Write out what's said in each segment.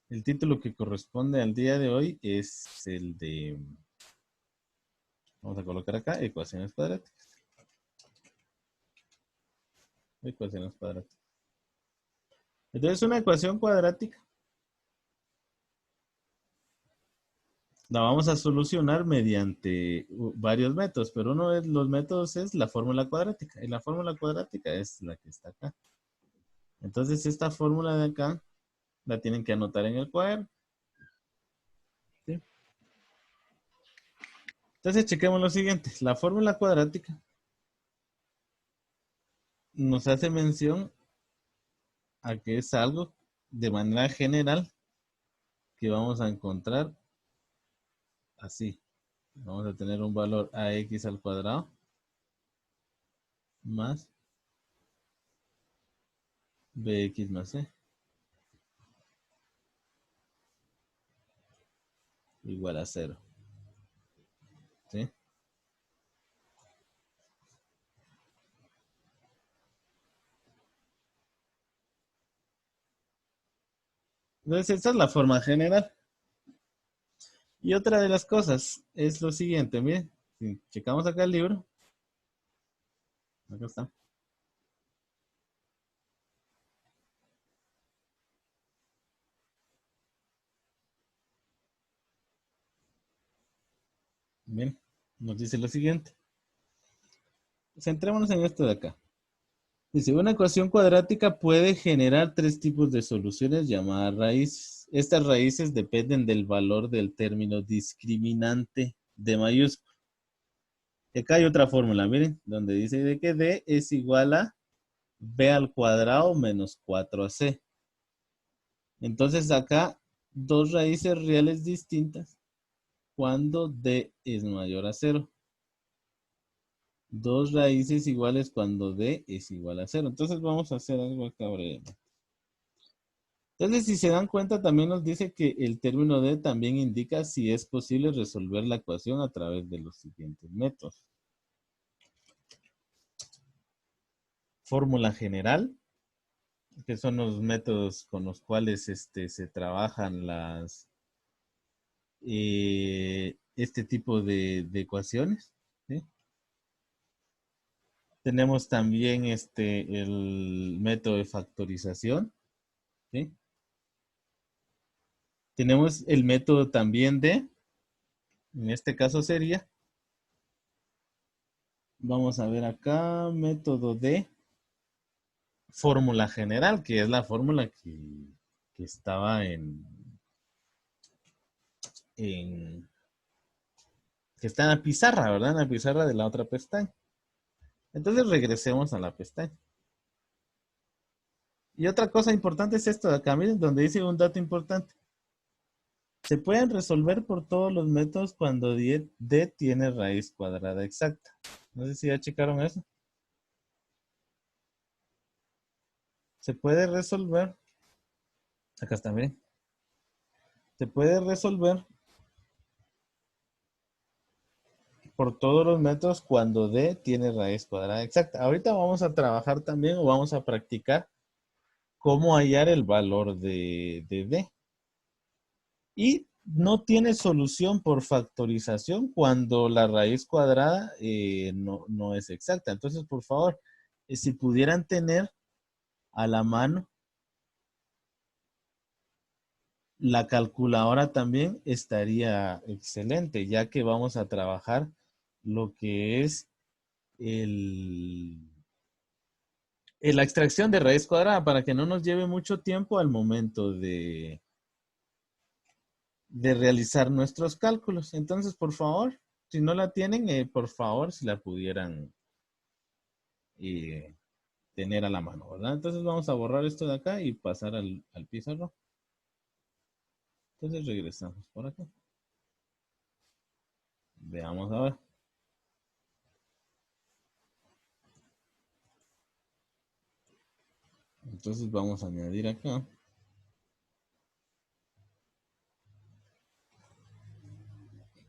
El título que corresponde al día de hoy es el de, vamos a colocar acá, ecuaciones cuadráticas. Ecuaciones cuadráticas. Entonces, una ecuación cuadrática la vamos a solucionar mediante varios métodos, pero uno de los métodos es la fórmula cuadrática. Y la fórmula cuadrática es la que está acá. Entonces, esta fórmula de acá la tienen que anotar en el cuaderno. ¿Sí? Entonces, chequemos lo siguiente. La fórmula cuadrática nos hace mención a que es algo de manera general que vamos a encontrar así. Vamos a tener un valor ax al cuadrado más bx más c igual a cero. ¿Sí? Entonces, esta es la forma general. Y otra de las cosas es lo siguiente, miren, si checamos acá el libro, acá está. Miren, nos dice lo siguiente. Centrémonos en esto de acá. Dice, una ecuación cuadrática puede generar tres tipos de soluciones llamadas raíces. Estas raíces dependen del valor del término discriminante de mayúscula. Acá hay otra fórmula, miren, donde dice de que D es igual a B al cuadrado menos 4AC. Entonces acá dos raíces reales distintas cuando D es mayor a cero. Dos raíces iguales cuando D es igual a cero. Entonces vamos a hacer algo acá brevemente. Entonces, si se dan cuenta, también nos dice que el término D también indica si es posible resolver la ecuación a través de los siguientes métodos. Fórmula general, que son los métodos con los cuales se trabajan este tipo de ecuaciones. ¿Sí? Tenemos también el método de factorización. ¿Sí? Tenemos el método también en este caso sería, vamos a ver acá, método de fórmula general, que es la fórmula que estaba en, que está en la pizarra, ¿verdad? En la pizarra de la otra pestaña. Entonces regresemos a la pestaña. Y otra cosa importante es esto de acá, miren, donde dice un dato importante. Se pueden resolver por todos los métodos cuando D tiene raíz cuadrada exacta. No sé si ya checaron eso. Se puede resolver, acá está, miren. Se puede resolver por todos los métodos cuando D tiene raíz cuadrada exacta. Ahorita vamos a trabajar también o vamos a practicar cómo hallar el valor de D. Y no tiene solución por factorización cuando la raíz cuadrada no es exacta. Entonces, por favor, si pudieran tener a la mano la calculadora también estaría excelente, ya que vamos a trabajar lo que es el, la extracción de raíz cuadrada para que no nos lleve mucho tiempo al momento de realizar nuestros cálculos. Entonces, por favor, si no la tienen, por favor, si la pudieran eh, tener a la mano, ¿verdad? Entonces vamos a borrar esto de acá y pasar al pizarro. Entonces regresamos por acá. Veamos ahora. Entonces vamos a añadir acá.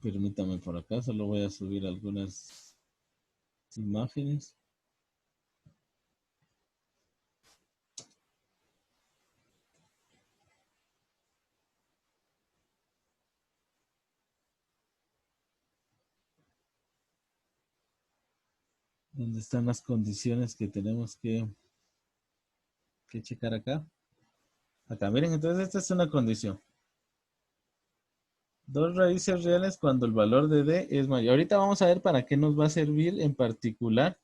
Permítame por acá, solo voy a subir algunas imágenes. ¿Dónde están las condiciones que tenemos que checar acá? Acá, miren, entonces esta es una condición. Dos raíces reales cuando el valor de D es mayor. Ahorita vamos a ver para qué nos va a servir en particular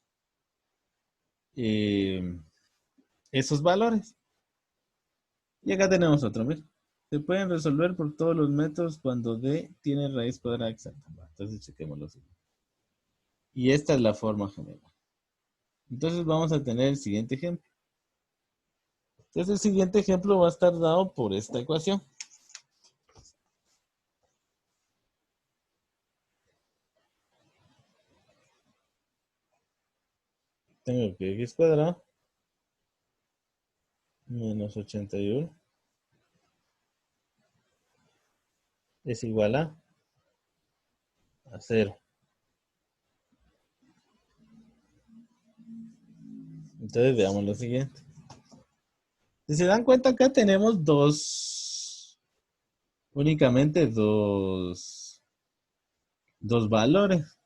eh, esos valores. Y acá tenemos otro, miren. Se pueden resolver por todos los métodos cuando D tiene raíz cuadrada exacta. Entonces chequémoslo así. Y esta es la forma general. Entonces vamos a tener el siguiente ejemplo. Entonces el siguiente ejemplo va a estar dado por esta ecuación. Tengo que x cuadrado menos 81 es igual a 0. Entonces veamos lo siguiente. Si se dan cuenta, acá tenemos únicamente dos valores.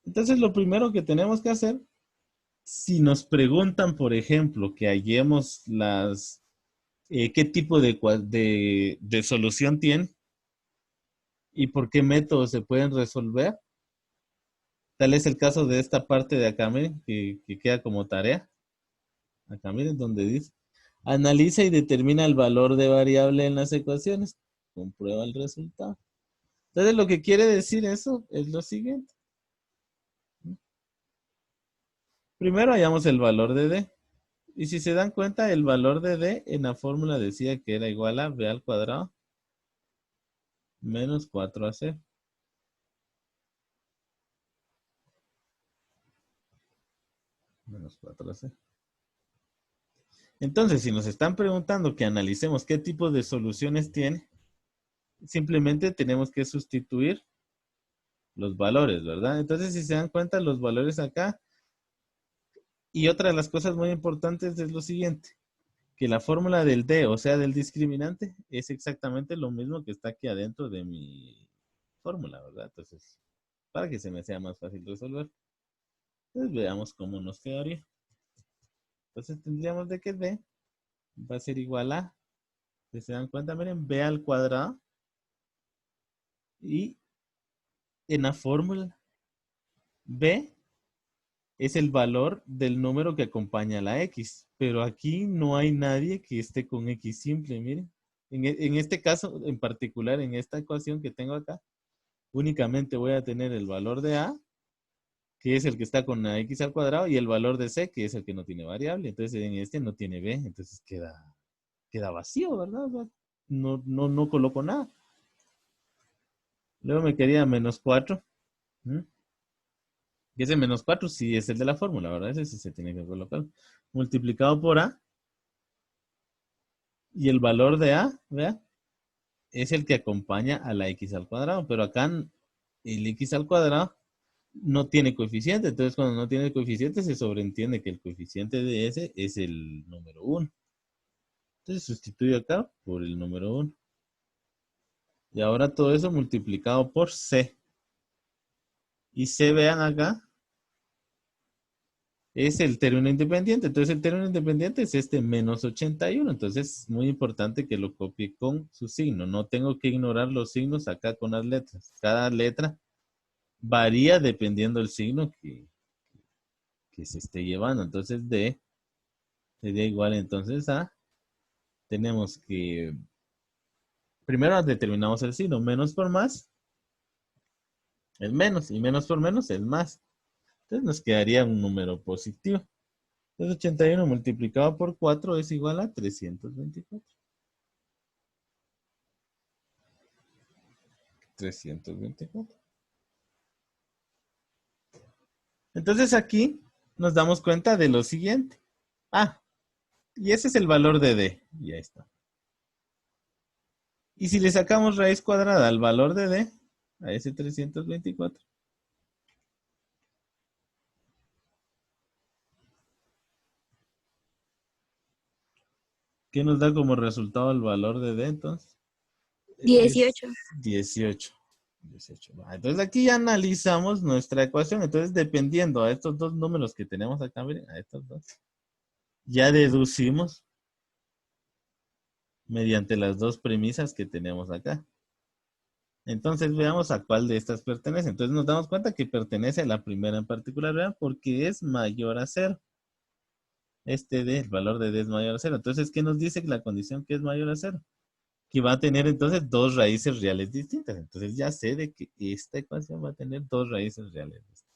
Entonces lo primero que tenemos que hacer, si nos preguntan, por ejemplo, que hallemos qué tipo de solución tiene y por qué métodos se pueden resolver, tal es el caso de esta parte de acá, miren, que queda como tarea. Acá miren donde dice, analiza y determina el valor de variable en las ecuaciones. Comprueba el resultado. Entonces lo que quiere decir eso es lo siguiente. Primero hallamos el valor de D. Y si se dan cuenta, el valor de D en la fórmula decía que era igual a B al cuadrado menos 4AC. Menos 4AC. Entonces, si nos están preguntando que analicemos qué tipo de soluciones tiene, simplemente tenemos que sustituir los valores, ¿verdad? Entonces, si se dan cuenta, los valores acá. Y otra de las cosas muy importantes es lo siguiente, que la fórmula del D, o sea, del discriminante, es exactamente lo mismo que está aquí adentro de mi fórmula, ¿verdad? Entonces, para que se me sea más fácil resolver, pues veamos cómo nos quedaría. Entonces tendríamos de que D va a ser igual a, si se dan cuenta, miren, B al cuadrado. Y en la fórmula, B es el valor del número que acompaña a la X. Pero aquí no hay nadie que esté con X simple, miren. En este caso, en particular, en esta ecuación que tengo acá, únicamente voy a tener el valor de A, que es el que está con la X al cuadrado, y el valor de C, que es el que no tiene variable. Entonces, en este no tiene B, entonces queda vacío, ¿verdad? O sea, no coloco nada. Luego me quedaría menos 4. ¿Mm? Y ese menos 4 sí es el de la fórmula, ¿verdad? Ese sí se tiene que colocar. Multiplicado por A. Y el valor de A, vea, es el que acompaña a la X al cuadrado. Pero acá el X al cuadrado no tiene coeficiente. Entonces, cuando no tiene coeficiente, se sobreentiende que el coeficiente de ese es el número 1. Entonces, sustituyo acá por el número 1. Y ahora todo eso multiplicado por C. Y C, vean acá, es el término independiente. Entonces el término independiente es este menos 81. Entonces es muy importante que lo copie con su signo. No tengo que ignorar los signos acá con las letras. Cada letra varía dependiendo del signo que se esté llevando. Entonces D sería igual entonces a, tenemos que, primero determinamos el signo. Menos por más es menos y menos por menos es más. Entonces nos quedaría un número positivo. Entonces 81 multiplicado por 4 es igual a 324. 324. Entonces aquí nos damos cuenta de lo siguiente. Ah, y ese es el valor de D. Y ahí está. Y si le sacamos raíz cuadrada al valor de D, a ese 324, ¿qué nos da como resultado el valor de D entonces? Es 18. 18. 18. Entonces aquí ya analizamos nuestra ecuación. Entonces, dependiendo a estos dos números que tenemos acá, miren, a estos dos, ya deducimos mediante las dos premisas que tenemos acá. Entonces veamos a cuál de estas pertenece. Entonces nos damos cuenta que pertenece a la primera en particular, ¿verdad? Porque es mayor a cero. Este D, el valor de D es mayor a cero. Entonces, ¿qué nos dice la condición que es mayor a cero? Que va a tener entonces dos raíces reales distintas. Entonces ya sé de que esta ecuación va a tener dos raíces reales distintas.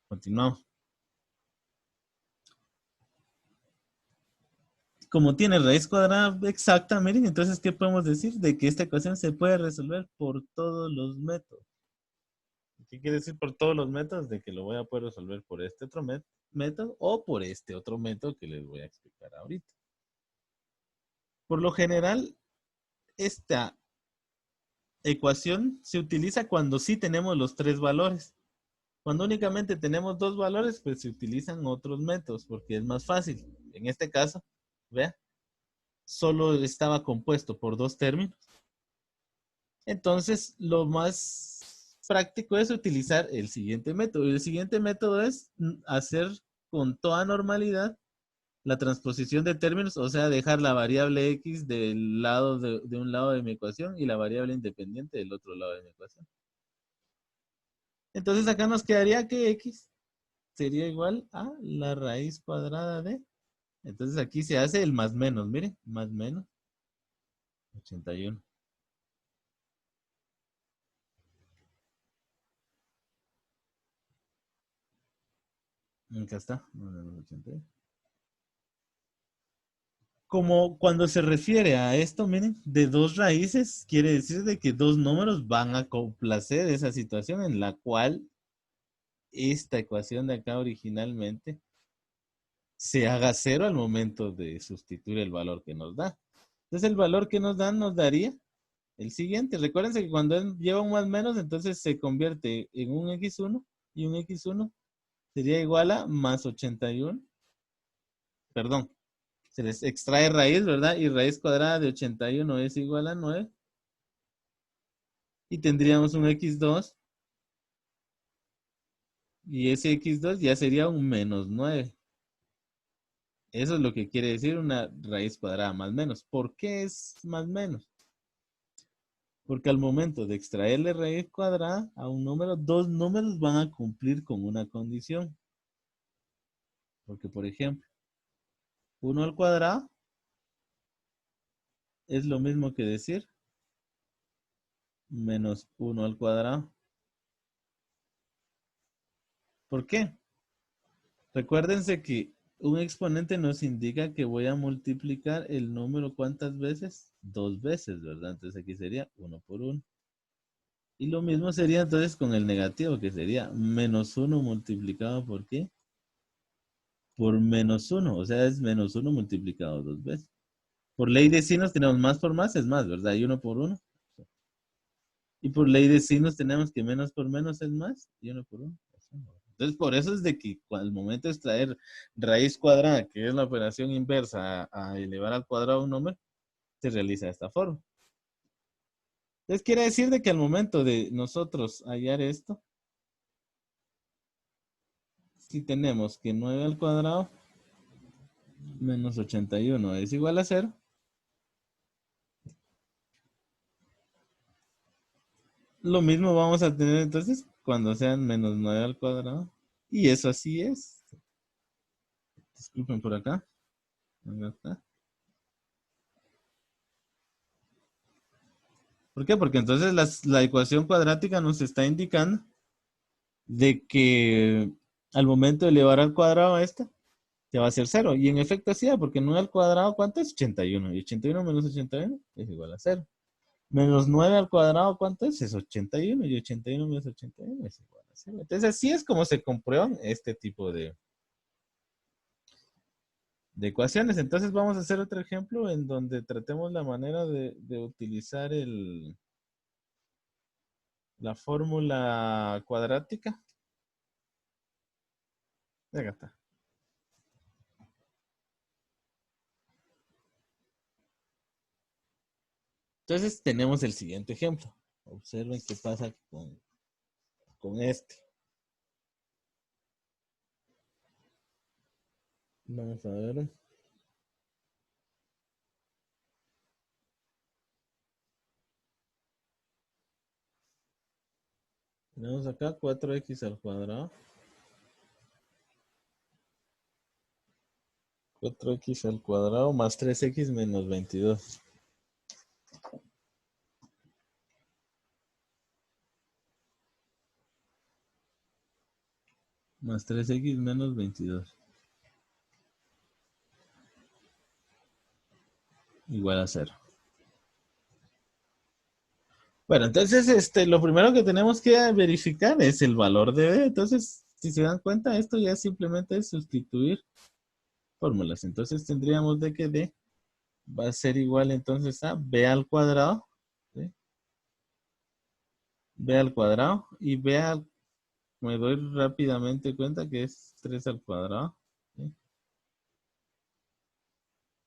Continuamos. Como tiene raíz cuadrada exacta, miren, entonces, ¿qué podemos decir? De que esta ecuación se puede resolver por todos los métodos. ¿Qué quiere decir por todos los métodos? De que lo voy a poder resolver por este otro método o por este otro método que les voy a explicar ahorita. Por lo general, esta ecuación se utiliza cuando sí tenemos los tres valores. Cuando únicamente tenemos dos valores, pues se utilizan otros métodos porque es más fácil. En este caso, vea, solo estaba compuesto por dos términos. Entonces, lo más práctico es utilizar el siguiente método. Y el siguiente método es hacer con toda normalidad la transposición de términos, o sea, dejar la variable x del lado de un lado de mi ecuación y la variable independiente del otro lado de mi ecuación. Entonces acá nos quedaría que x sería igual a la raíz cuadrada de. Entonces aquí se hace el más menos, miren, más menos 81. Acá está, menos 81. Como cuando se refiere a esto, miren, de dos raíces, quiere decir de que dos números van a complacer esa situación en la cual esta ecuación de acá originalmente se haga cero al momento de sustituir el valor que nos da. Entonces el valor que nos dan nos daría el siguiente. Recuérdense que cuando lleva un más menos, entonces se convierte en un x1 y un x1 sería igual a más 81. Perdón, se les extrae raíz, ¿verdad? Y raíz cuadrada de 81 es igual a 9. Y tendríamos un x2 y ese x2 ya sería un menos 9. Eso es lo que quiere decir una raíz cuadrada más menos. ¿Por qué es más menos? Porque al momento de extraerle raíz cuadrada a un número, dos números van a cumplir con una condición. Porque, por ejemplo, 1 al cuadrado es lo mismo que decir menos 1 al cuadrado. ¿Por qué? Recuérdense que un exponente nos indica que voy a multiplicar el número ¿cuántas veces? Dos veces, ¿verdad? Entonces aquí sería 1 por 1. Y lo mismo sería entonces con el negativo, que sería menos 1 multiplicado por ¿qué? Por menos 1. O sea, es menos 1 multiplicado dos veces. Por ley de signos tenemos más por más, es más, ¿verdad? Y 1 por 1. Y por ley de signos tenemos que menos por menos es más. Y 1 por 1. Entonces, por eso es de que al momento de extraer raíz cuadrada, que es la operación inversa a elevar al cuadrado un número, se realiza de esta forma. Entonces, quiere decir de que al momento de nosotros hallar esto, si tenemos que 9 al cuadrado menos 81 es igual a cero, lo mismo vamos a tener entonces cuando sean menos 9 al cuadrado. Y eso así es. Disculpen por acá. Acá está. ¿Por qué? Porque entonces la ecuación cuadrática nos está indicando de que al momento de elevar al cuadrado a esta, te va a ser cero. Y en efecto así es, porque 9 al cuadrado, ¿cuánto es? 81. Y 81 menos 81 es igual a cero. Menos 9 al cuadrado, ¿cuánto es? Es 81. Y 81 menos 81 es igual a cero. Entonces así es como se comprueban este tipo de ecuaciones. Entonces vamos a hacer otro ejemplo en donde tratemos la manera de utilizar la fórmula cuadrática. Acá está. Entonces tenemos el siguiente ejemplo. Observen qué pasa con este. Vamos a ver. Tenemos acá 4x al cuadrado. 4x al cuadrado más 3x menos 22. Más 3x menos 22. Igual a 0. Bueno, entonces lo primero que tenemos que verificar es el valor de b. Entonces, si se dan cuenta, esto ya simplemente es sustituir fórmulas. Entonces tendríamos de que d va a ser igual entonces a b al cuadrado. ¿Sí? B al cuadrado y me doy rápidamente cuenta que es 3 al cuadrado. ¿Sí?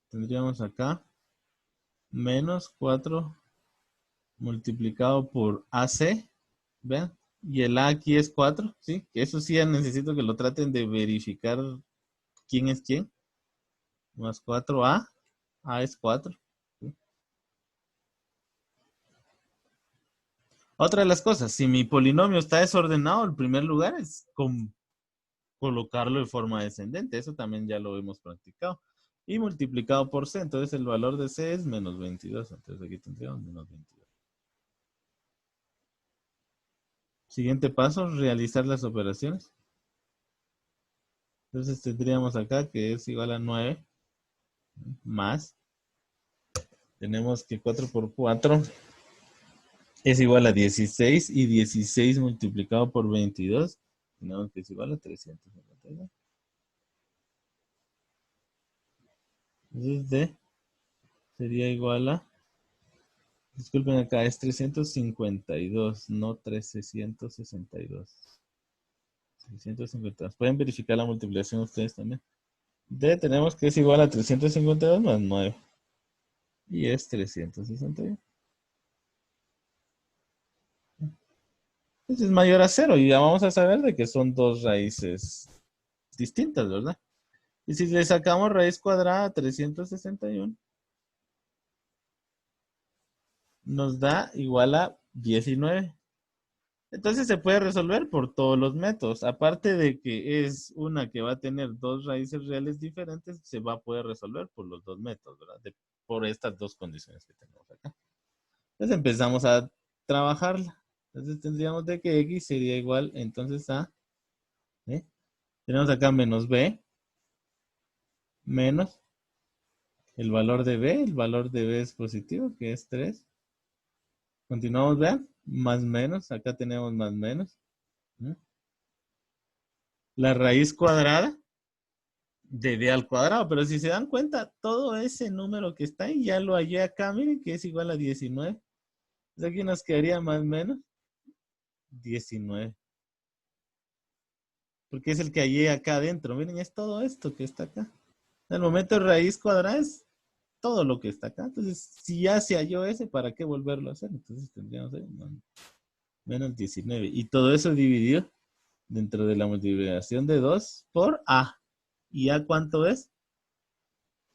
Tendríamos acá menos 4 multiplicado por AC. Vean. Y el A aquí es 4. ¿Sí? Que eso sí ya necesito que lo traten de verificar quién es quién. Más 4A. A es 4. ¿Sí? Otra de las cosas, si mi polinomio está desordenado, el primer lugar es colocarlo de forma descendente. Eso también ya lo hemos practicado. Y multiplicado por C. Entonces el valor de C es menos 22. Entonces aquí tendríamos menos 22. Siguiente paso, realizar las operaciones. Entonces tendríamos acá que es igual a 9 más. Tenemos que 4 por 4 es igual a 16 y 16 multiplicado por 22. Tenemos que es igual a 352. Entonces D sería igual a, disculpen acá, es 352, no 1362. 352. Pueden verificar la multiplicación ustedes también. D tenemos que es igual a 352 más 9. Y es 361. Entonces es mayor a 0 y ya vamos a saber de que son dos raíces distintas, ¿verdad? Y si le sacamos raíz cuadrada a 361, nos da igual a 19. Entonces se puede resolver por todos los métodos. Aparte de que es una que va a tener dos raíces reales diferentes, se va a poder resolver por los dos métodos, ¿verdad? Por estas dos condiciones que tenemos acá. Entonces empezamos a trabajarla. Entonces tendríamos de que x sería igual entonces a, ¿eh? Tenemos acá menos b, menos el valor de b. El valor de b es positivo, que es 3. Continuamos, vean, más menos. Acá tenemos más menos. ¿Mm? La raíz cuadrada de b al cuadrado. Pero si se dan cuenta, todo ese número que está ahí ya lo hallé acá. Miren que es igual a 19. Entonces aquí nos quedaría más menos 19. Porque es el que hallé acá adentro. Miren, es todo esto que está acá. En el momento de raíz cuadrada es todo lo que está acá. Entonces, si ya se halló ese, ¿para qué volverlo a hacer? Entonces tendríamos ahí menos 19. Y todo eso dividido dentro de la multiplicación de 2 por A. ¿Y A cuánto es?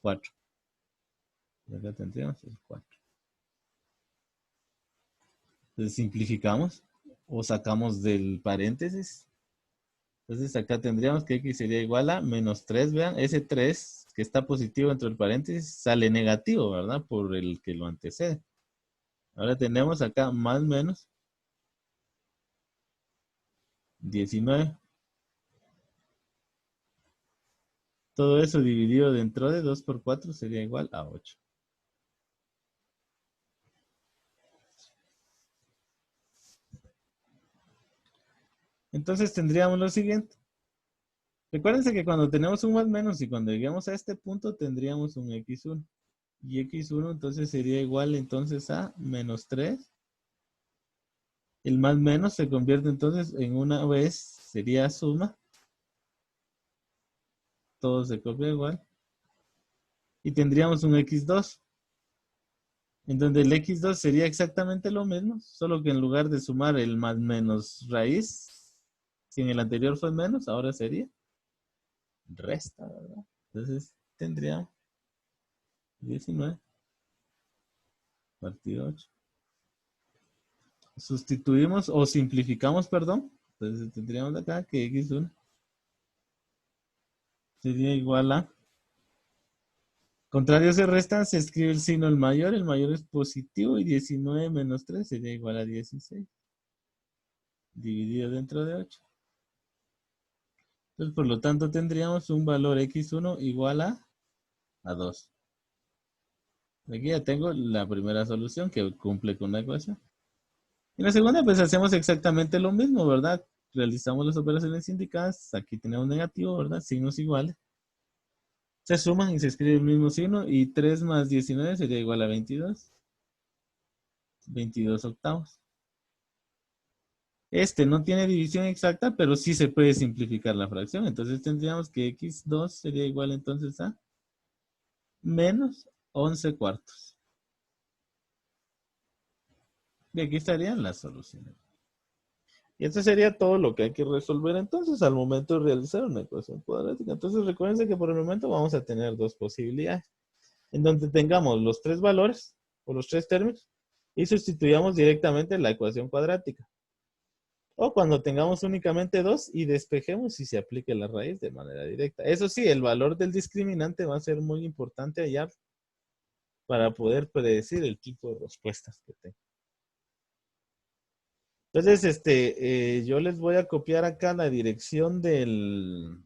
4. Y acá tendríamos el 4. Entonces simplificamos o sacamos del paréntesis. Entonces acá tendríamos que x sería igual a menos 3. Vean, ese 3 que está positivo dentro del paréntesis sale negativo, ¿verdad? Por el que lo antecede. Ahora tenemos acá más menos 19. Todo eso dividido dentro de 2 por 4 sería igual a 8. Entonces tendríamos lo siguiente. Recuérdense que cuando tenemos un más menos y cuando lleguemos a este punto tendríamos un x1. Y x1 entonces sería igual entonces a menos 3. El más menos se convierte entonces en una vez, sería suma. Todo se copia igual. Y tendríamos un x2. En donde el x2 sería exactamente lo mismo, solo que en lugar de sumar el más menos raíz, si en el anterior fue menos, ahora sería resta, ¿verdad? Entonces tendría 19 partido 8. Sustituimos o simplificamos, perdón. Entonces tendríamos acá que x1 sería igual a... Contrarios se restan, se escribe el mayor es positivo y 19 menos 3 sería igual a 16, dividido dentro de 8. Entonces, por lo tanto, tendríamos un valor x1 igual a 2. Aquí ya tengo la primera solución que cumple con la ecuación. Y la segunda, pues hacemos exactamente lo mismo, ¿verdad? Realizamos las operaciones indicadas. Aquí tenemos negativo, ¿verdad? Signos iguales. Se suman y se escribe el mismo signo. Y 3 más 19 sería igual a 22. 22 octavos. Este no tiene división exacta, pero sí se puede simplificar la fracción. Entonces tendríamos que x2 sería igual entonces a menos 11 cuartos. Y aquí estarían las soluciones. Y esto sería todo lo que hay que resolver entonces al momento de realizar una ecuación cuadrática. Entonces recuerden que por el momento vamos a tener dos posibilidades. En donde tengamos los tres valores o los tres términos y sustituyamos directamente la ecuación cuadrática. O cuando tengamos únicamente dos y despejemos si se aplique la raíz de manera directa. Eso sí, el valor del discriminante va a ser muy importante hallar para poder predecir el tipo de respuestas que tenga. Entonces, yo les voy a copiar acá la dirección de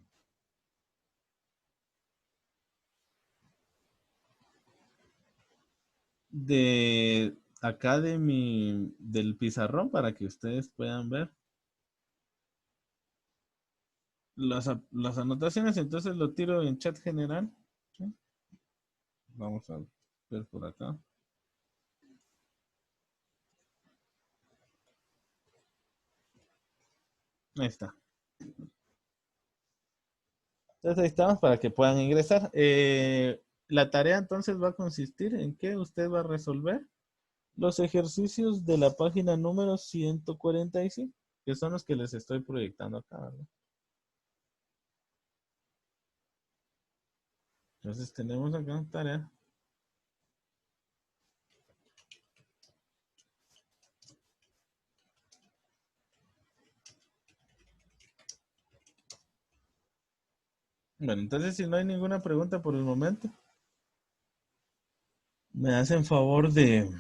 acá del pizarrón para que ustedes puedan ver las anotaciones. Entonces lo tiro en chat general. ¿Sí? Vamos a ver por acá. Ahí está. Entonces ahí estamos para que puedan ingresar. La tarea entonces va a consistir en que usted va a resolver los ejercicios de la página número 145, que son los que les estoy proyectando acá, ¿verdad? Entonces tenemos acá tarea. Bueno, entonces si no hay ninguna pregunta por el momento, me hacen favor de